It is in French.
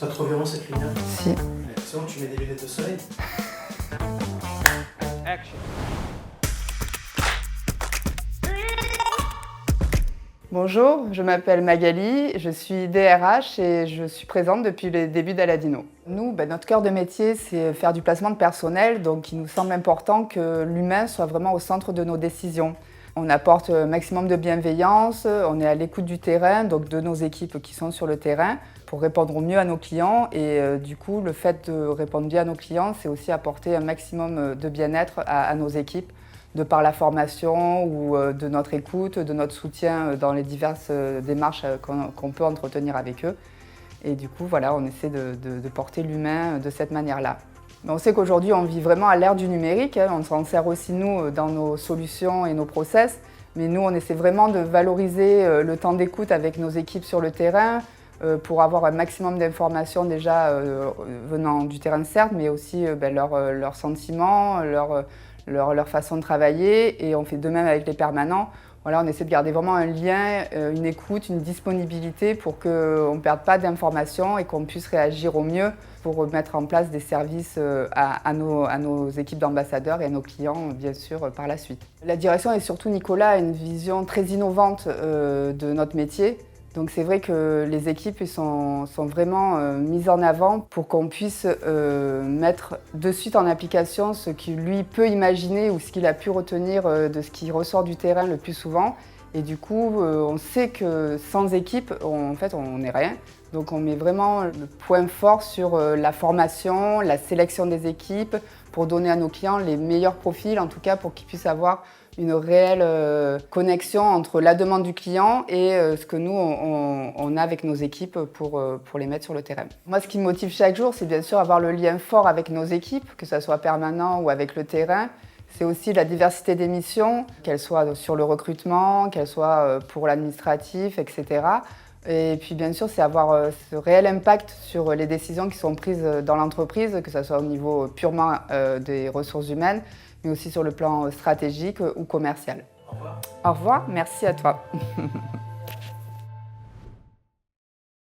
C'est pas trop violent cette lumière? Si. Sinon tu mets des lunettes de soleil. Action. Bonjour, je m'appelle Magali, je suis DRH et je suis présente depuis les débuts d'Aladino. Nous, notre cœur de métier, c'est faire du placement de personnel, donc il nous semble important que l'humain soit vraiment au centre de nos décisions. On apporte un maximum de bienveillance, on est à l'écoute du terrain, donc de nos équipes qui sont sur le terrain, pour répondre au mieux à nos clients. Et du coup, le fait de répondre bien à nos clients, c'est aussi apporter un maximum de bien-être à nos équipes, de par la formation ou de notre écoute, de notre soutien dans les diverses démarches qu'on peut entretenir avec eux. Et du coup, voilà, on essaie de porter l'humain de cette manière-là. On sait qu'aujourd'hui, on vit vraiment à l'ère du numérique. On s'en sert aussi, nous, dans nos solutions et nos process. Mais nous, on essaie vraiment de valoriser le temps d'écoute avec nos équipes sur le terrain pour avoir un maximum d'informations déjà venant du terrain, certes, mais aussi leurs sentiments, leur façon de travailler. Et on fait de même avec les permanents. Voilà, on essaie de garder vraiment un lien, une écoute, une disponibilité pour qu'on ne perde pas d'informations et qu'on puisse réagir au mieux pour mettre en place des services à nos équipes d'ambassadeurs et à nos clients, bien sûr, par la suite. La direction et surtout Nicolas a une vision très innovante de notre métier. Donc c'est vrai que les équipes sont vraiment mises en avant pour qu'on puisse mettre de suite en application ce qu'il lui peut imaginer ou ce qu'il a pu retenir de ce qui ressort du terrain le plus souvent. Et du coup, on sait que sans équipe, en fait, on n'est rien. Donc on met vraiment le point fort sur la formation, la sélection des équipes pour donner à nos clients les meilleurs profils, en tout cas pour qu'ils puissent avoir une réelle connexion entre la demande du client et ce que nous, on a avec nos équipes pour les mettre sur le terrain. Moi, ce qui me motive chaque jour, c'est bien sûr avoir le lien fort avec nos équipes, que ce soit permanent ou avec le terrain. C'est aussi la diversité des missions, qu'elles soient sur le recrutement, qu'elles soient pour l'administratif, etc. Et puis bien sûr, c'est avoir ce réel impact sur les décisions qui sont prises dans l'entreprise, que ce soit au niveau purement des ressources humaines, mais aussi sur le plan stratégique ou commercial. Au revoir. Au revoir, merci à toi.